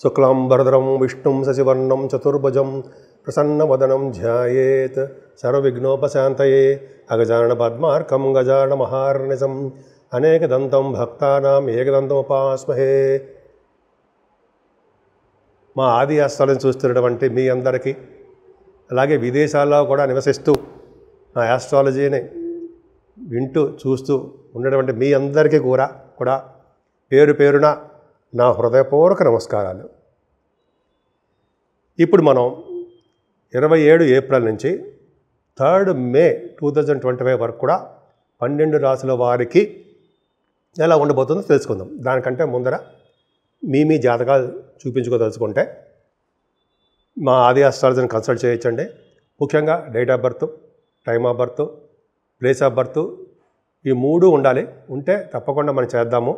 శుక్లాంబరధరం విష్ణుం శశివర్ణం చతుర్భుజం ప్రసన్నవదనం ధ్యాయేత్ సర్వవిఘ్నోపశాంతయే అగజానన పద్మార్కం గజానన మహార్నిశం అనేకదంతం భక్తానాం ఏకదంతముపాస్మహే. మా ఆది ఆస్థాలను చూస్తున్నటువంటి మీ అందరికీ, అలాగే విదేశాల్లో కూడా నివసిస్తూ నా ఆస్ట్రాలజీని వింటూ చూస్తూ ఉన్నటువంటి మీ అందరికీ కూడా పేరు పేరున నా హృదయపూర్వక నమస్కారాలు. ఇప్పుడు మనం 27 ఏప్రిల్ నుంచి 3 మే 2025 వరకు కూడా 12 రాశుల వారికి ఎలా ఉండబోతుందో తెలుసుకుందాం. దానికంటే ముందర మీ జాతకాలు చూపించుకోదలుచుకుంటే మా ఆది ఆస్ట్రాలజీని కన్సల్ట్ చేయొచ్చండి. ముఖ్యంగా date of birth, time of birth, place of birth ఈ 3 ఉండాలి. ఉంటే తప్పకుండా మనం చేద్దాము.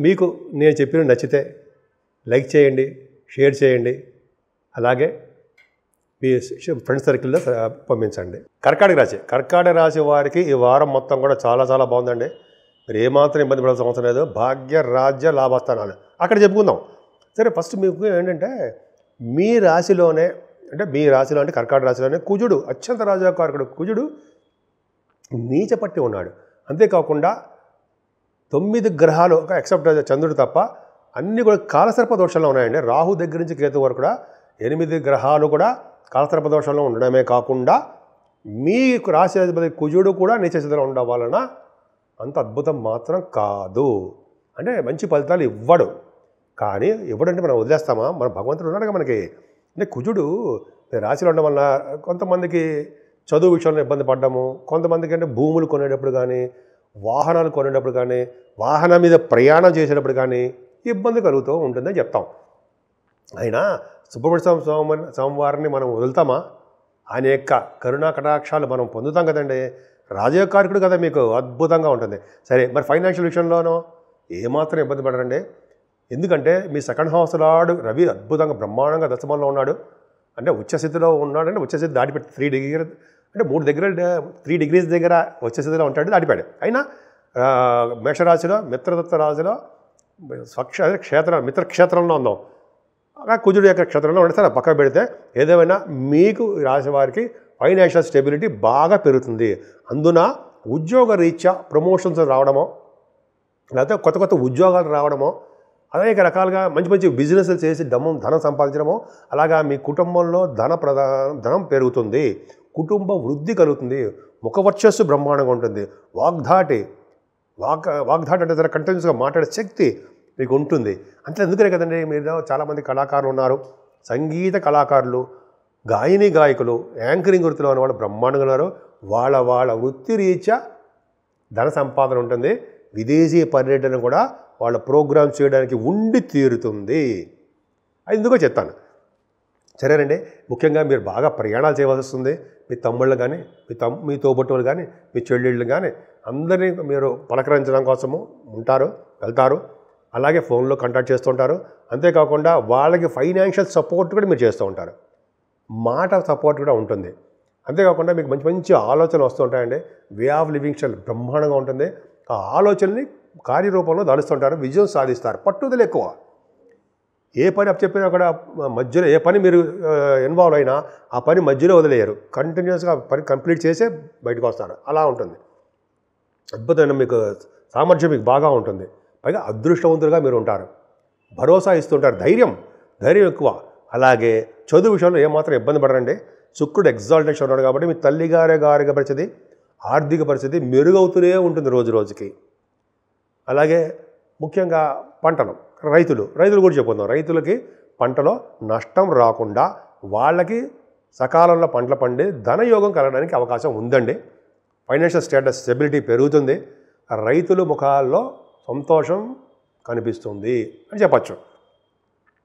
మీకు నేను చెప్పిన నచ్చితే లైక్ చేయండి, షేర్ చేయండి, అలాగే మీ ఫ్రెండ్స్ సర్కిల్లో పంపించండి. కర్కాటక రాశి వారికి ఈ వారం మొత్తం కూడా చాలా చాలా బాగుందండి. మీరు ఏమాత్రం ఇబ్బంది పడాల్సిన అవసరం లేదు. భాగ్య రాజ్య లాభస్థానాలు అక్కడ చెప్పుకుందాం. సరే, ఫస్ట్ మీకు ఏంటంటే మీ రాశిలోనే అంటే కర్కాటక రాశిలోనే కుజుడు, అత్యంత రాజాకారకుడు కుజుడు నీచపట్టి ఉన్నాడు. అంతేకాకుండా 9 గ్రహాలు ఎక్సెప్ట్ చంద్రుడు తప్ప అన్నీ కూడా కాలసర్ప దోషంలో ఉన్నాయండి. రాహు దగ్గర నుంచి కేతు వరకు కూడా 8 గ్రహాలు కూడా కాలసర్ప దోషంలో ఉండడమే కాకుండా మీ రాశి అధిపతి కుజుడు కూడా నీచస్థితిలో ఉండడం వలన అంత అద్భుతం మాత్రం కాదు. అంటే మంచి ఫలితాలు ఇవ్వడు. కానీ ఇవ్వడంటే మనం వదిలేస్తామా? మన భగవంతుడు ఉన్నాడుగా మనకి. అంటే కుజుడు రాశిలో ఉండడం వల్ల కొంతమందికి చదువు విషయంలో ఇబ్బంది పడ్డము, కొంతమందికి అంటే భూములు కొనేటప్పుడు కానీ, వాహనాలు కొనేటప్పుడు కానీ, వాహనం మీద ప్రయాణం చేసేటప్పుడు కానీ ఇబ్బంది కలుగుతూ ఉంటుందని చెప్తాం. అయినా సుబ్రహ్మణ్య స్వామివారిని మనం వదులుతామా? ఆయన యొక్క కరుణా కటాక్షాలు మనం పొందుతాం కదండి. రాజకారకుడు కదా, మీకు అద్భుతంగా ఉంటుంది. సరే, మరి ఫైనాన్షియల్ విషయంలోనూ ఏమాత్రం ఇబ్బంది పడరండి. ఎందుకంటే మీ సెకండ్ హౌస్ లార్డ్ రవి అద్భుతంగా బ్రహ్మాండంగా దశమంలో ఉన్నాడు. అంటే ఉచ్చస్థితిలో ఉన్నాడంటే ఉచ్చస్థితి దాటిపెట్టి 3 డిగ్రీ అంటే 3 డిగ్రీస్ దగ్గర ఉచ్చస్థితిలో ఉంటాడు, దాటిపాడు. అయినా మేషరాశిలో మిత్రదత్త రాశిలో మిత్రక్షేత్రంలో ఉందాం. కుజుడు యొక్క క్షేత్రంలో ఉంటే సరే పక్కన పెడితే ఏదేమైనా మీకు రాశి వారికి ఫైనాన్షియల్ స్టెబిలిటీ బాగా పెరుగుతుంది. అందున ఉద్యోగ రీత్యా ప్రమోషన్స్ రావడమో, లేకపోతే కొత్త కొత్త ఉద్యోగాలు రావడమో, అనేక రకాలుగా మంచి మంచి బిజినెస్లు చేసి ధనం సంపాదించడమో, అలాగా మీ కుటుంబంలో ధనం పెరుగుతుంది, కుటుంబ వృద్ధి కలుగుతుంది, ముఖవర్చస్సు బ్రహ్మాండంగా ఉంటుంది, వాగ్ధాటి అంటే జర కంటిన్యూస్గా మాట్లాడే శక్తి మీకు ఉంటుంది. అంటే ఎందుకనే కదండి మీరు చాలామంది కళాకారులు ఉన్నారు, సంగీత కళాకారులు, గాయకులు, యాంకరింగ్ వృత్తిలో ఉన్న వాళ్ళు బ్రహ్మాండంగా ఉన్నారు. వాళ్ళ వృత్తి రీత్యా ధన సంపాదన ఉంటుంది. విదేశీ పర్యటన కూడా వాళ్ళ ప్రోగ్రామ్ చేయడానికి ఉండి తీరుతుంది. అది ఎందుకో చెప్తాను. సరేనండి, ముఖ్యంగా మీరు బాగా ప్రయాణాలు చేయవలసి వస్తుంది. మీ తమ్ముళ్ళు కానీ, మీ తోబుట్టువులు కానీ, మీ చెల్లెళ్ళు కానీ అందరినీ మీరు పలకరించడం కోసము వెళ్తారు. అలాగే ఫోన్లో కాంటాక్ట్ చేస్తూ ఉంటారు. అంతేకాకుండా వాళ్ళకి ఫైనాన్షియల్ సపోర్ట్ కూడా మీరు చేస్తూ ఉంటారు. మాట సపోర్ట్ కూడా ఉంటుంది. అంతేకాకుండా మీకు మంచి మంచి ఆలోచనలు వస్తూ ఉంటాయండి. వే ఆఫ్ లివింగ్ స్టైల్ బ్రహ్మాండంగా ఉంటుంది. ఆ ఆలోచనని కార్యరూపంలో దాలుస్తుంటారు, విజయం సాధిస్తారు. పట్టుదల ఎక్కువ. ఏ పని చెప్పినా కూడా మధ్యలో ఏ పని మీరు ఇన్వాల్వ్ అయినా ఆ పని మధ్యలో వదిలేయరు. కంటిన్యూస్గా పని కంప్లీట్ చేసే బయటకు వస్తారు. అలా ఉంటుంది. అద్భుతమైన మీకు సామర్థ్యం మీకు బాగా ఉంటుంది. పైగా అదృష్టవంతులుగా మీరు ఉంటారు. భరోసా ఇస్తుంటారు. ధైర్యం ఎక్కువ. అలాగే చదువు విషయంలో ఏమాత్రం ఇబ్బంది పడరండి. శుక్రుడు ఎగ్జాల్టేషన్ ఉన్నాడు కాబట్టి మీ తల్లిగారి పరిస్థితి, ఆర్థిక పరిస్థితి మెరుగవుతూనే ఉంటుంది రోజు రోజుకి. అలాగే ముఖ్యంగా పంటలు, రైతులు కూడా చెప్పుకుందాం. రైతులకి పంటలో నష్టం రాకుండా వాళ్ళకి సకాలంలో పంటలు పండి ధనయోగం కలగడానికి అవకాశం ఉందండి. ఫైనాన్షియల్ స్టెబిలిటీ పెరుగుతుంది. రైతుల ముఖాల్లో సంతోషం కనిపిస్తుంది అని చెప్పచ్చు.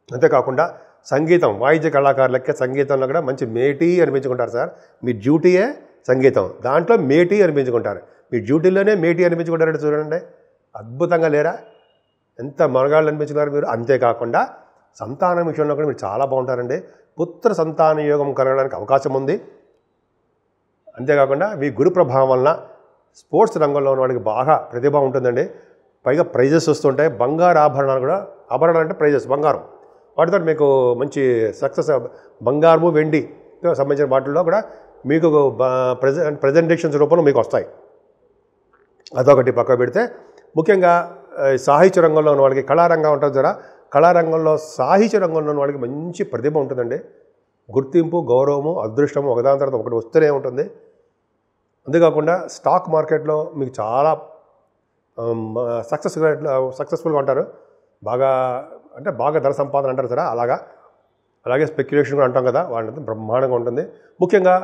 అంతేకాకుండా సంగీతం, వాయిద్య కళాకారులకే సంగీతంలో కూడా మంచి మేటీ అనిపించుకుంటారు. సార్, మీ డ్యూటీయే సంగీతం, దాంట్లో మేటీ అనిపించుకుంటారు. మీ డ్యూటీలోనే మేటీ అనిపించుకుంటారంటే చూడండి, అద్భుతంగా లేరా? ఎంత మనగాళ్ళు అనిపించుకున్నారు మీరు. అంతేకాకుండా సంతానం విషయంలో కూడా మీరు చాలా బాగుంటారండి. పుత్ర సంతాన యోగం కలగడానికి అవకాశం ఉంది. అంతేకాకుండా మీ గురు ప్రభావం వలన స్పోర్ట్స్ రంగంలో ఉన్న వాడికి బాగా ప్రతిభ ఉంటుందండి. పైగా ప్రైజెస్ వస్తుంటాయి. బంగారు ఆభరణాలు కూడా, ఆభరణాలు అంటే ప్రైజెస్ బంగారం, వాటితో మీకు మంచి సక్సెస్. బంగారము వెండితో సంబంధించిన వాటిల్లో కూడా మీకు ప్రజెంటేషన్స్ రూపంలో మీకు వస్తాయి. అదొకటి పక్క పెడితే, ముఖ్యంగా సాహిత్య రంగంలో ఉన్న వాళ్ళకి, కళారంగం ఉంటుంది కదా, కళారంగంలో సాహిత్య రంగంలో ఉన్న వాళ్ళకి మంచి ప్రతిభ ఉంటుందండి. గుర్తింపు, గౌరవము, అదృష్టము ఒకదాని తర్వాత ఒకటి వస్తూనే ఉంటుంది. అంతేకాకుండా స్టాక్ మార్కెట్లో మీకు చాలా సక్సెస్ఫుల్గా ఉంటారు. బాగా అంటే బాగా ధన సంపాదన అంటారు కదా, అలాగే స్పెక్యులేషన్ కూడా అంటాం కదా, వాళ్ళంతా బ్రహ్మాండంగా ఉంటుంది. ముఖ్యంగా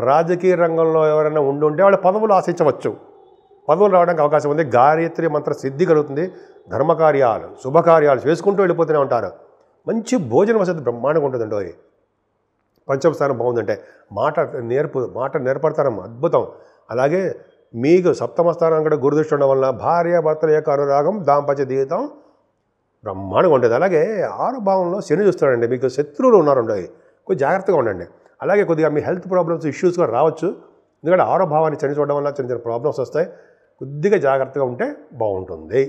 రాజకీయ రంగంలో ఎవరైనా ఉంటే వాళ్ళ పదవులు ఆశించవచ్చు. పదవులు రావడానికి అవకాశం ఉంది. గాయత్రి మంత్ర సిద్ధి కలుగుతుంది. ధర్మకార్యాలు, శుభకార్యాలు చేసుకుంటూ వెళ్ళిపోతూనే ఉంటారు. మంచి భోజన వసతి బ్రహ్మాండంగా ఉంటుందండి. అది పంచమ స్థానం బాగుందంటే మాట నేర్పడతానం అద్భుతం. అలాగే మీకు సప్తమ స్థానం కూడా గురుదృష్టి ఉండడం వల్ల భార్యాభర్తల యొక్క అనురాగం, దాంపత్య జీవితం బ్రహ్మాండంగా ఉంటుంది. అలాగే 6వ భావంలో శని చూస్తాడండి. మీకు శత్రువులు ఉన్నారండి, కొంచెం జాగ్రత్తగా ఉండండి. అలాగే కొద్దిగా మీ హెల్త్ ప్రాబ్లమ్స్, ఇష్యూస్ కూడా రావచ్చు. ఎందుకంటే 6వ భావాన్ని శని చూడడం వల్ల చిన్న చిన్న ప్రాబ్లమ్స్ వస్తాయి. కొద్దిగా జాగ్రత్తగా ఉంటే బాగుంటుంది.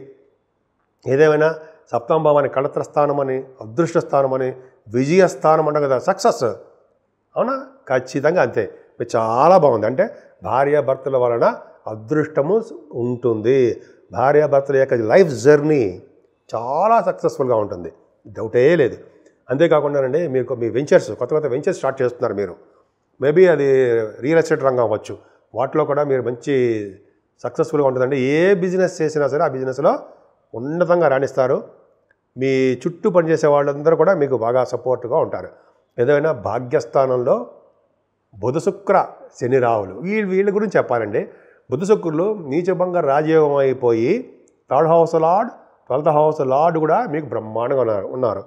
ఏదేమైనా సప్తమ భావాన్ని కళత్ర స్థానం అని, అదృష్ట స్థానం అని, విజయస్థానం అంటాం కదా, సక్సెస్. అవునా? ఖచ్చితంగా అంతే. చాలా బాగుంది. అంటే భార్యాభర్తల వలన అదృష్టము ఉంటుంది. భార్యాభర్తల యొక్క లైఫ్ జర్నీ చాలా సక్సెస్ఫుల్గా ఉంటుంది, డౌటే లేదు. అంతేకాకుండానండి, మీకు మీ వెంచర్స్, కొత్త వెంచర్స్ స్టార్ట్ చేస్తున్నారు మీరు. మేబీ అది రియల్ ఎస్టేట్ రంగం అవ్వచ్చు. వాటిలో కూడా మీరు మంచి సక్సెస్ఫుల్గా ఉంటుందండి. ఏ బిజినెస్ చేసినా సరే ఆ బిజినెస్లో ఉన్నతంగా రాణిస్తారు. మీ చుట్టూ పనిచేసే వాళ్ళందరూ కూడా మీకు బాగా సపోర్ట్గా ఉంటారు. ఏదైనా భాగ్యస్థానంలో బుధ శుక్ర శని రాహులు, వీళ్ళ గురించి చెప్పాలండి. బుధ శుక్రులు నీచభంగ రాజయోగం అయిపోయి 3rd house lord, 12th house lord కూడా మీకు బ్రహ్మాండంగా ఉన్నారు.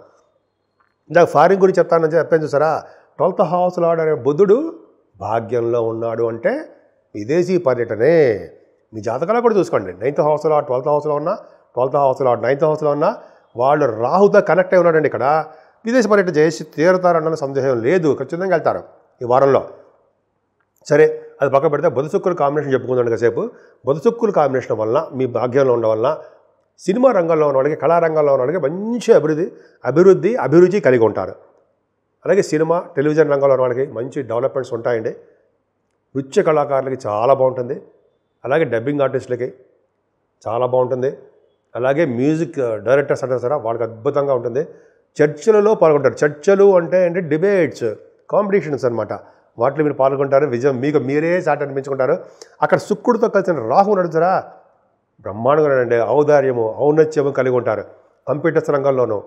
ఇందాక ఫారిన్ గురించి చెప్పాను చూసారా, 12th హౌస్ లార్డ్ అనే బుధుడు భాగ్యంలో ఉన్నాడు అంటే విదేశీ పర్యటనే. మీ జాతకాలు కూడా చూసుకోండి. 9th హౌస్ లార్డ్ 12th హౌస్లో ఉన్నా, 12th హౌస్ లార్డ్ 9th హౌస్లో ఉన్నా, వాళ్ళు రాహుతో కనెక్ట్ అయి ఉన్నాడండి. ఇక్కడ విదేశీ పర్యటన చేసి తీరుతారన్న సందేహం లేదు. ఖచ్చితంగా వెళ్తారు ఈ వారంలో. సరే, అది పక్క పెడితే బుధ శుక్రుల కాంబినేషన్ చెప్పుకుందాం కాసేపు. బుధ శుక్రుల కాంబినేషన్ వల్ల, మీ భాగ్యంలో ఉండడం వల్ల సినిమా రంగంలో ఉన్న వాళ్ళకి, కళారంగంలో ఉన్న వాళ్ళకి మంచి అభిరుచి కలిగి ఉంటారు. అలాగే సినిమా, టెలివిజన్ రంగంలో ఉన్న వాళ్ళకి మంచి డెవలప్మెంట్స్ ఉంటాయండి. నృత్య కళాకారులకి చాలా బాగుంటుంది. అలాగే డబ్బింగ్ ఆర్టిస్టులకి చాలా బాగుంటుంది. అలాగే మ్యూజిక్ డైరెక్టర్స్ అంటారు సరే, వాళ్ళకి అద్భుతంగా ఉంటుంది. చర్చలలో పాల్గొంటారు. చర్చలు అంటే డిబేట్స్, కాంపిటీషన్స్ అనమాట. వాటిలో మీరు పాల్గొంటారు. విజయం మీకు మీరే సాటి అనిపించుకుంటారు. అక్కడ శుక్రుడితో కలిసిన రాహు నడుచురా బ్రహ్మాండంగా ఉండండి. ఔదార్యము, ఔన్నత్యము కలిగి ఉంటారు. కంప్యూటర్స్ రంగంలోనూ,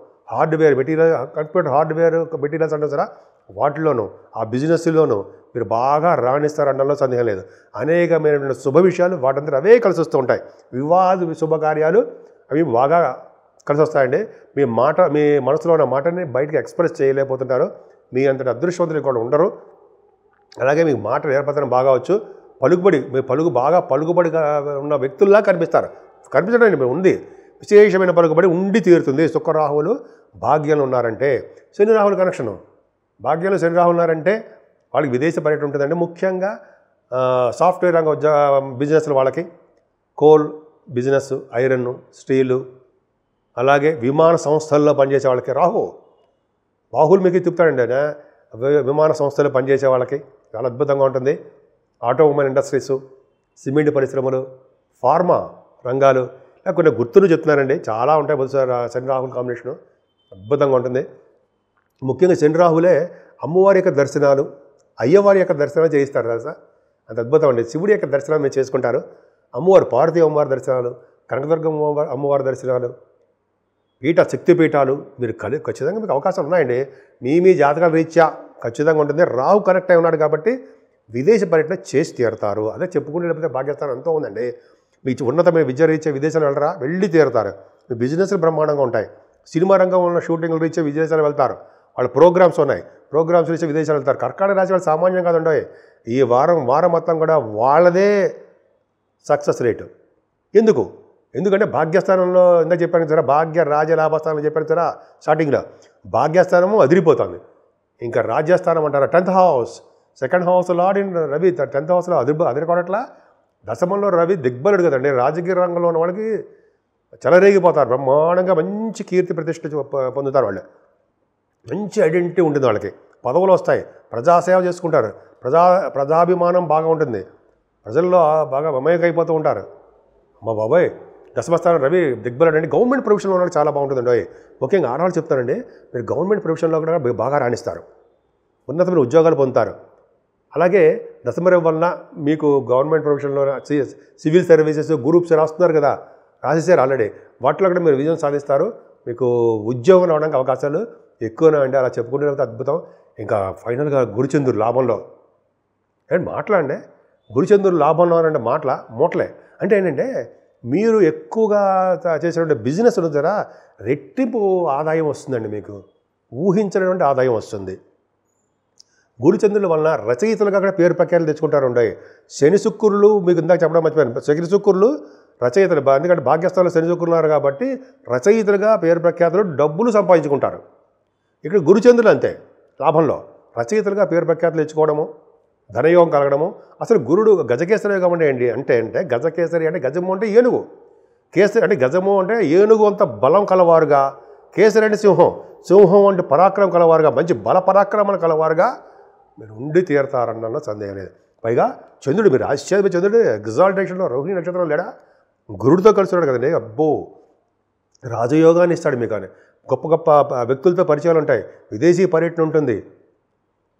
కంప్యూటర్ హార్డ్వేర్ మెటీరియల్స్ అంటారు సరే, వాటిలోనూ, ఆ బిజినెస్లోనూ మీరు బాగా రాణిస్తారనడంలో సందేహం లేదు. అనేకమైన శుభ విషయాలు వాటంతా అవే కలిసి వస్తూ ఉంటాయి. వివాద శుభకార్యాలు అవి బాగా కలిసి వస్తాయండి. మీ మనసులో ఉన్న మాటని బయటకు ఎక్స్ప్రెస్ చేయలేకపోతుంటారు. మీ అంతటి అదృష్టవంతులు కూడా ఉండరు. అలాగే మీకు మాట ఏర్పడడం బాగా వచ్చు. బాగా పలుకుబడి ఉన్న వ్యక్తుల్లా కనిపించడం ఉంది. విశేషమైన పలుకుబడి ఉండి తీరుతుంది. శుక్రరాహువులు భాగ్యంలో ఉన్నారంటే, శని రాహుల కనెక్షను, భాగ్యంలో శని రాహులు ఉన్నారంటే వాళ్ళకి విదేశ పర్యటన ఉంటుందండి. ముఖ్యంగా సాఫ్ట్వేర్ రంగ బిజినెస్లు వాళ్ళకి, కోల్ బిజినెస్, ఐరన్, స్టీలు, అలాగే విమాన సంస్థల్లో పనిచేసే వాళ్ళకి రాహుల్ మీకు తిప్పుతాడండి. విమాన సంస్థల్లో పనిచేసే వాళ్ళకి చాలా అద్భుతంగా ఉంటుంది. ఆటోమొబైల్ ఇండస్ట్రీసు, సిమెంట్ పరిశ్రమలు, ఫార్మా రంగాలు, ఇలా కొన్ని గుర్తులు చెప్తున్నారండి. చాలా ఉంటాయి. శని రాహుల్ కాంబినేషను అద్భుతంగా ఉంటుంది. ముఖ్యంగా శని రాహులే అమ్మవారి యొక్క దర్శనాలు, అయ్యవారి యొక్క దర్శనాలు చేయిస్తారు తెలుసా. అంత అద్భుతం అండి. శివుడి యొక్క దర్శనాలు మీరు చేసుకుంటారు. పార్వతీ అమ్మవారి దర్శనాలు, కనకదుర్గం అమ్మవారి దర్శనాలు, శక్తిపీఠాలు మీరు ఖచ్చితంగా మీకు అవకాశాలు ఉన్నాయండి. మీ జాతకాల రీత్యా ఖచ్చితంగా ఉంటుంది. రాహు కనెక్ట్ అయి ఉన్నాడు కాబట్టి విదేశ పర్యటన చేసి తీరుతారు. అదే చెప్పుకుంటే భాగ్యస్థానం ఎంతో ఉందండి. మీకు ఉన్నతమైన విద్య రీత్యా విదేశాలు వెళ్ళి తీరుతారు. మీ బిజినెస్లు బ్రహ్మాండంగా ఉంటాయి. సినిమా రంగంలో ఉన్న షూటింగ్లు రీత్యా విదేశాలు వెళ్తారు. వాళ్ళ ప్రోగ్రామ్స్ ఉన్నాయి. ప్రోగ్రామ్స్ రీత్యా విదేశాలు వెళ్తారు. కర్కాటక రాశి వాళ్ళు సామాన్యం కాదండి. ఈ వారం మొత్తం కూడా వాళ్ళదే సక్సెస్ రేటు. ఎందుకంటే భాగ్యస్థానంలో ఇందాక చెప్పాను సార్, భాగ్య రాజలాభస్థానం చెప్పాను సార్ స్టార్టింగ్లో. భాగ్యస్థానము అదిరిపోతుంది. ఇంకా రాజ్యస్థానం అంటారా, 10th house, 2nd house lord in Ravi, 10th హౌస్లో అదిరిపోవట్లా. దశమంలో రవి దిగ్బలుడు కదండి. రాజకీయ రంగంలో ఉన్న వాళ్ళకి చెలరేగిపోతారు, బ్రహ్మాండంగా మంచి కీర్తి ప్రతిష్ట పొందుతారు. వాళ్ళు మంచి ఐడెంటిటీ ఉంటుంది, వాళ్ళకి పదవులు వస్తాయి, ప్రజాసేవ చేసుకుంటారు, ప్రజాభిమానం బాగా ఉంటుంది, ప్రజల్లో బాగా మమేకైపోతూ ఉంటారు. అమ్మ బాబాయ్, దశమస్థానం రవి దిగ్బలం అండి. గవర్నమెంట్ ప్రొఫెషన్లో ఉన్నది చాలా బాగుంటుందండి. ముఖ్యంగా ఆడవాళ్ళు చెప్తారండి, మీరు గవర్నమెంట్ ప్రొఫెషన్లో కూడా బాగా రాణిస్తారు, ఉన్నతమైన ఉద్యోగాలు పొందుతారు. అలాగే దశమరవి వలన మీకు గవర్నమెంట్ ప్రొఫెషన్లో సివిల్ సర్వీసెస్ గ్రూప్స్ రాస్తున్నారు కదా, రాసేసారు ఆల్రెడీ, వాటిలో కూడా మీరు విజయం సాధిస్తారు, మీకు ఉద్యోగం రావడానికి అవకాశాలు ఎక్కువనే అండి. అలా చెప్పుకుంటే అద్భుతం. ఇంకా ఫైనల్గా గురుచంద్రుడు లాభంలో అండ్ మాట్లాడండి. గురుచంద్రుడు లాభంలో అంటే మూటలే అంటే ఏంటంటే, మీరు ఎక్కువగా చేసేటువంటి బిజినెస్ ద్వారా రెట్టింపు ఆదాయం వస్తుందండి, మీకు ఊహించినటువంటి ఆదాయం వస్తుంది. గురుచంద్రుల వలన రచయితలుగా కూడా పేరు ప్రఖ్యాతులు తెచ్చుకుంటారు. ఉంటాయి శని శుక్రులు, మీకు ఇందాక చెప్పడం మర్చిపోయాను, శని శుక్రులు రచయితలు, ఎందుకంటే భాగ్యస్థానంలో శని శుక్రులు ఉన్నారు కాబట్టి రచయితలుగా పేరు ప్రఖ్యాతులు, డబ్బులు సంపాదించుకుంటారు. ఇక్కడ గురుచంద్రులు అంతే, లాభంలో రచయితలుగా పేరు ప్రఖ్యాతులు తెచ్చుకోవడము, ధనయోగం కలగడము. అసలు గురుడు గజకేసరి యోగం అంటే గజకేసరి అంటే గజము అంటే ఏనుగు, కేసరి అంటే గజము అంటే ఏనుగు అంత బలం కలవారుగా, కేసరి అంటే సింహం అంటే పరాక్రమం కలవారుగా, మంచి బల పరాక్రమణ కలవారుగా మీరు ఉండి తీరతారన్న సందేహం లేదు. పైగా చంద్రుడు, మీరు ఆశ్చర్య చంద్రుడు ఎగ్జాల్టేషన్లో రోహిణి నక్షత్రం లేడా, గురుడితో కలిసి ఉన్నాడు కదండి. అబ్బో, రాజయోగాన్ని ఇస్తాడు మీకు. అని గొప్ప గొప్ప వ్యక్తులతో పరిచయాలు ఉంటాయి, విదేశీ పర్యటన ఉంటుంది,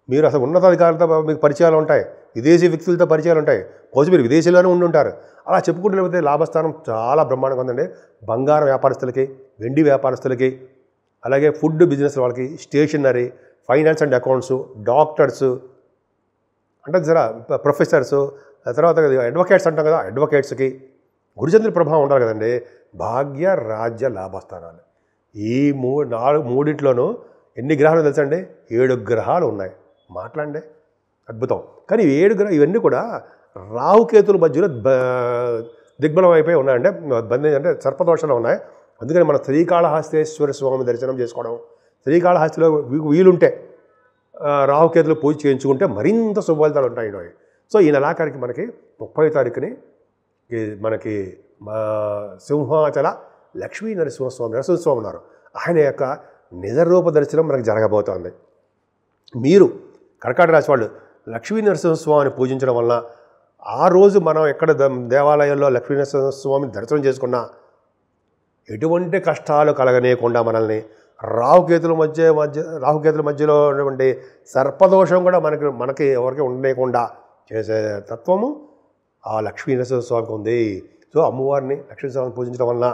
మీరు అసలు ఉన్నతాధికారులతో మీకు పరిచయాలు ఉంటాయి, విదేశీ వ్యక్తులతో పరిచయాలు ఉంటాయి, బహుశా మీరు విదేశీలోనే ఉండుంటారు. అలా చెప్పుకుంటూ పోతే లాభస్థానం చాలా బ్రహ్మాండంగా ఉందండి. బంగారం వ్యాపారస్తులకి, వెండి వ్యాపారస్తులకి, అలాగే ఫుడ్ బిజినెస్ వాళ్ళకి, stationery, finance and accounts, doctors అంటే జరా ప్రొఫెసర్స్, తర్వాత అడ్వకేట్స్ అంటాం కదా, అడ్వకేట్స్కి గురుచంద్రుడి ప్రభావం ఉండాలి కదండి. భాగ్య రాజ్య లాభస్థానాలు ఈ మూడింట్లోనూ ఎన్ని గ్రహాలు తెలుసండి? 7 గ్రహాలు ఉన్నాయి. మాట్లాడండి, అద్భుతం. కానీ 7 గ్రహాలు ఇవన్నీ కూడా రాహుకేతుల మధ్యలో దిగ్బలం అయిపోయి ఉన్నాయంటే, అంటే సర్పదోషాలు ఉన్నాయి. అందుకని మన శ్రీకాళహస్తీశ్వర స్వామి దర్శనం చేసుకోవడం, శ్రీకాళహస్తిలో వీలుంటే రాహుకేతులు పూజ చేయించుకుంటే మరింత శుభఫలితాలు ఉంటాయి. సో ఈ నెలాఖరికి మనకి 30వ తారీఖుని మనకి సింహాచల లక్ష్మీ నరసింహస్వామి ఉన్నారు. ఆయన యొక్క నిజరూప దర్శనం మనకు జరగబోతోంది. మీరు కర్కాటక రాశి వాళ్ళు లక్ష్మీ నరసింహస్వామిని పూజించడం వలన ఆ రోజు మనం ఎక్కడ దేవాలయాల్లో లక్ష్మీ నరసింహస్వామిని దర్శనం చేసుకున్నా ఎటువంటి కష్టాలు కలగనేయకుండా మనల్ని రాహుకేతుల మధ్యలో ఉన్నటువంటి సర్పదోషం కూడా మనకి ఎవరికి ఉండలేకుండా చేసే తత్వము ఆ లక్ష్మీ నరసింహస్వామికి ఉంది. సో అమ్మవారిని లక్ష్మీస్వామిని పూజించడం వలన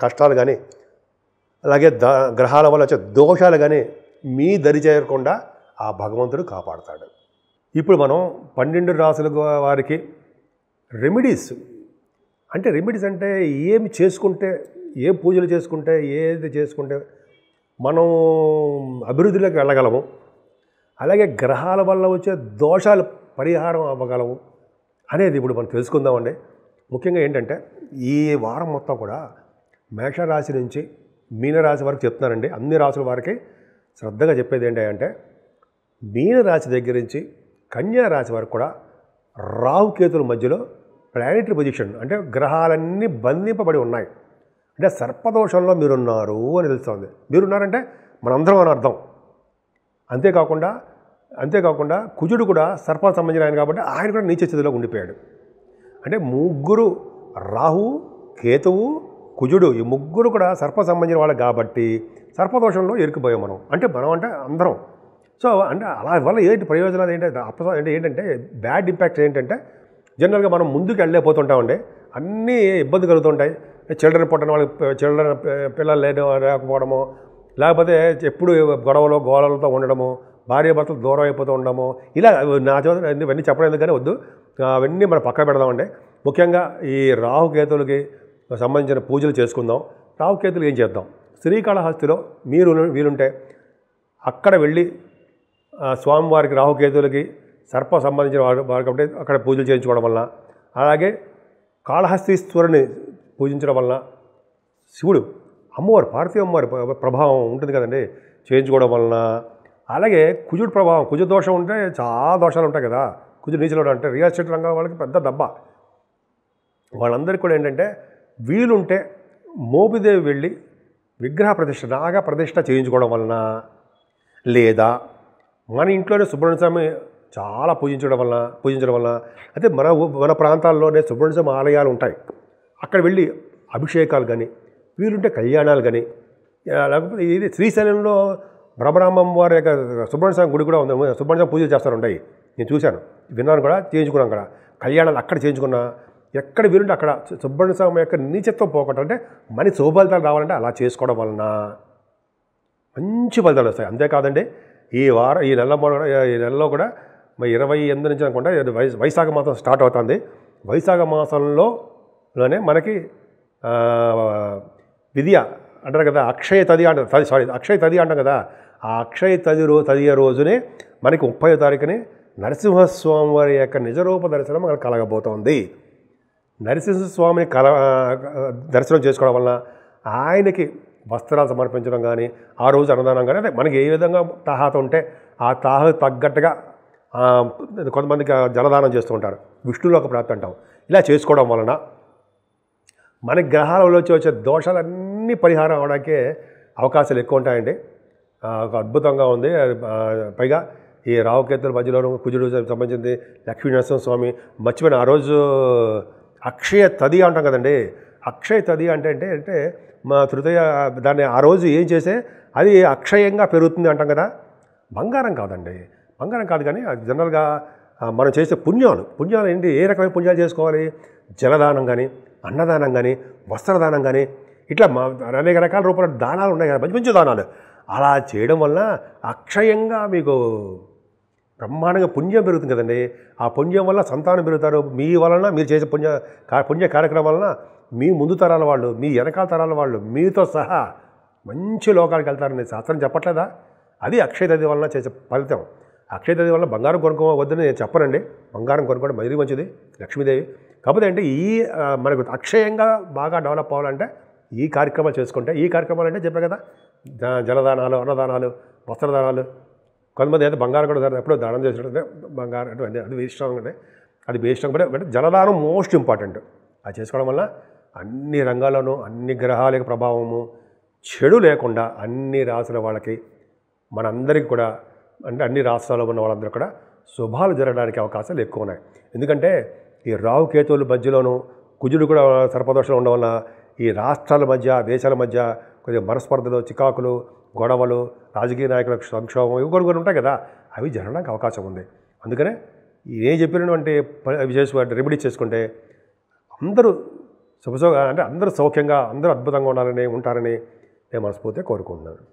కష్టాలు కానీ, అలాగే గ్రహాల వల్ల వచ్చే దోషాలు కానీ మీ దరి చేరకుండా ఆ భగవంతుడు కాపాడుతాడు. ఇప్పుడు మనం 12 రాసుల వారికి రెమెడీస్ అంటే ఏమి చేసుకుంటే, ఏ పూజలు చేసుకుంటే, ఏది చేసుకుంటే మనం అభివృద్ధిలోకి వెళ్ళగలము, అలాగే గ్రహాల వల్ల వచ్చే దోషాలు పరిహారం అవ్వగలము అనేది ఇప్పుడు మనం తెలుసుకుందామండి. ముఖ్యంగా ఏంటంటే ఈ వారం మొత్తం కూడా మేషరాశి నుంచి మీనరాశి వరకు చెప్తున్నానండి. అన్ని రాశుల వారికి శ్రద్ధగా చెప్పేది ఏంటంటే, మీనరాశి దగ్గర నుంచి కన్యా రాశి వరకు కూడా రాహుకేతుల మధ్యలో ప్లానెటరీ పొజిషన్ అంటే గ్రహాలన్నీ బంధింపబడి ఉన్నాయి. అంటే సర్పదోషంలో మీరున్నారు అని తెలుస్తుంది. మీరున్నారంటే మనందరం అని అర్థం. అంతేకాకుండా కుజుడు కూడా సర్పానికి సంబంధించిన ఆయన కాబట్టి ఆయన కూడా నీచ స్థితిలో ఉండిపోయాడు. అంటే ముగ్గురు, రాహు, కేతువు, కుజుడు, ఈ ముగ్గురు కూడా సర్ప సంబంధించిన వాళ్ళు కాబట్టి సర్పదోషంలో ఇరుక్కుపోయాం మనం. అంటే అందరం. సో అంటే అలా వల్ల ఏంటి ప్రయోజనాలు ఏంటంటే బ్యాడ్ ఇంపాక్ట్ ఏంటంటే జనరల్గా మనం ముందుకు వెళ్ళలేకపోతుంటామండి. అన్నీ ఇబ్బంది కలుగుతుంటాయి. చిల్డ్రన్ పుట్టిన వాళ్ళకి పిల్లలు లేకపోవడము, లేకపోతే ఎప్పుడు గొడవలు గోళలతో ఉండడము, భార్యాభర్తలు దూరం అయిపోతూ ఉండడము, ఇలా నా ఇవన్నీ చెప్పడం ఎందుకని వద్దు, అవన్నీ మనం పక్కన పెడదామండి. ముఖ్యంగా ఈ రాహుకేతులకి సంబంధించిన పూజలు చేసుకుందాం. రాహుకేతులు ఏం చేద్దాం? శ్రీకాళహస్తిలో వీలుంటే అక్కడ వెళ్ళి స్వామివారికి రాహుకేతులకి సర్ప సంబంధించిన వారు కాబట్టి అక్కడ పూజలు చేయించుకోవడం వలన, అలాగే కాళహస్తీశ్వరుని పూజించడం వలన శివుడు, అమ్మవారు, పార్వతీ అమ్మవారి ప్రభావం ఉంటుంది కదండి, చేయించుకోవడం వలన, అలాగే కుజుడు ప్రభావం, కుజ దోషం ఉంటే చాలా దోషాలు ఉంటాయి కదా. కుజుడు నీచలో అంటే రియల్ ఎస్టేట్ రంగం వాళ్ళకి పెద్ద దెబ్బ. వాళ్ళందరికీ కూడా ఏంటంటే వీలుంటే మోపిదేవి వెళ్ళి విగ్రహ ప్రతిష్ఠ నాగ ప్రతిష్ఠ చేయించుకోవడం వలన, లేదా మన ఇంట్లోనే సుబ్రహ్మణ్య స్వామి చాలా పూజించడం వలన అయితే మన ప్రాంతాల్లోనే సుబ్రహ్మణ్య స్వామి ఆలయాలు ఉంటాయి. అక్కడ వెళ్ళి అభిషేకాలు కానీ, వీలుంటే కళ్యాణాలు కానీ, లేకపోతే ఇది శ్రీశైలంలో బ్రహ్మరామం వారి యొక్క సుబ్రహ్మణ్య స్వామి గుడి కూడా ఉంది. సుబ్రహ్మణ్య స్వామి పూజలు చేస్తారు ఉంటాయి, నేను చూశాను, విన్నాను కూడా, చేయించుకున్నాను కూడా. కళ్యాణాలు అక్కడ చేయించుకున్నా, ఎక్కడ వీలుంటే అక్కడ సుబ్రహ్మణ్య స్వామి యొక్క నీచత్వం పోకూడదు, అంటే మన శుభఫలితాలు రావాలంటే అలా చేసుకోవడం వలన మంచి ఫలితాలు వస్తాయి. అంతేకాదండి, ఈ నెలలో కూడా 28 నుంచి అనుకుంటా వైశాఖ మాసం స్టార్ట్ అవుతుంది. వైశాఖ మాసంలోనే మనకి విద్య అంటారు కదా, అక్షయ తది అంటాం కదా. ఆ అక్షయ తదియ రోజునే మనకి 30వ తారీఖుని నరసింహస్వామి వారి యొక్క నిజరూప దర్శనం మనకు కలగబోతోంది. నరసింహస్వామిని దర్శనం చేసుకోవడం వలన ఆయనకి వస్త్రాలు సమర్పించడం కానీ, ఆ రోజు అన్నదానం కానీ, అదే మనకి ఏ విధంగా తాహత ఉంటే ఆ తాహ తగ్గట్టుగా కొంతమందికి జలదానం చేస్తూ ఉంటారు, విష్ణులోక ప్రాప్తి అంటాం. ఇలా చేసుకోవడం వలన మన గ్రహాలలో వచ్చే దోషాలన్నీ పరిహారం అవడానికే అవకాశాలు ఎక్కువ ఉంటాయండి. ఒక అద్భుతంగా ఉంది. పైగా ఈ రావుకేతుల మధ్యలోనూ కుజుడు సంబంధించింది, లక్ష్మీనరసింహస్వామి మర్చిపోయిన ఆ రోజు అక్షయ తది అంటాం కదండి. అక్షయ తది అంటే మా తృతీయ దాన్ని ఆ రోజు ఏం చేస్తే అది అక్షయంగా పెరుగుతుంది అంటాం కదా. బంగారం కాదండి, బంగారం కాదు, కానీ జనరల్గా మనం చేసే పుణ్యాలు ఏంటి, ఏ రకమైన పుణ్యాలు చేసుకోవాలి? జలదానం కానీ, అన్నదానం కానీ, వస్త్రదానం కానీ, ఇట్లా అనేక రకాల రూపాయల దానాలు ఉన్నాయి కదా, మంచి మంచి దానాలు. అలా చేయడం వల్ల అక్షయంగా మీకు బ్రహ్మాండంగా పుణ్యం పెరుగుతుంది కదండి. ఆ పుణ్యం వల్ల సంతానం పెరుగుతారు. మీ వలన మీరు చేసే పుణ్య కార్యక్రమం వలన మీ ముందు తరాల వాళ్ళు, మీ వెనకాల తరాల వాళ్ళు మీతో సహా మంచి లోకాలకు వెళ్తారని శాస్త్రం చెప్పట్లేదా? అది అక్షయ తది వలన చేసే ఫలితం. అక్షయ తది వల్ల బంగారం కొనుక్కోవద్దని నేను చెప్పనండి, బంగారం కొనుక్కోవడం మరీ మంచిది, లక్ష్మీదేవి. కాకపోతే అంటే మనకు అక్షయంగా బాగా డెవలప్ అవ్వాలంటే ఈ కార్యక్రమాలు చేసుకుంటే, ఈ కార్యక్రమాలు అంటే చెప్పే కదా, జలదానాలు, అన్నదానాలు, వస్త్రదానాలు. కొంతమంది అయితే బంగారం కూడా ఎప్పుడో దానం చేసినట్టు బంగారం అంటే అది వేస్తాం అంటే అది వేస్తాం. బట్ జలదానం మోస్ట్ ఇంపార్టెంట్. అది చేసుకోవడం వల్ల అన్ని రంగాల్లోనూ అన్ని గ్రహాల యొక్క ప్రభావము చెడు లేకుండా అన్ని రాసుల వాళ్ళకి, మనందరికీ కూడా, అంటే అన్ని రాష్ట్రాల్లో ఉన్న వాళ్ళందరూ కూడా శుభాలు జరగడానికి అవకాశాలు ఎక్కువ ఉన్నాయి. ఎందుకంటే ఈ రాహుకేతువుల మధ్యలోనూ కుజుడు కూడా సర్పదోషంలో ఉండడం వల్ల ఈ రాష్ట్రాల మధ్య, దేశాల మధ్య కొద్దిగా మనస్పర్ధలు, చికాకులు, గొడవలు, రాజకీయ నాయకులకు సంక్షోభం, ఇవి కొన్ని ఉంటాయి కదా, అవి జరగడానికి అవకాశం ఉంది. అందుకనే ఏం చెప్పినటువంటి రెమెడీ చేసుకుంటే అందరూ అంటే అందరూ సౌఖ్యంగా, అందరూ అద్భుతంగా ఉంటారని నేను మనస్ఫూర్తిగా కోరుకుంటున్నాను.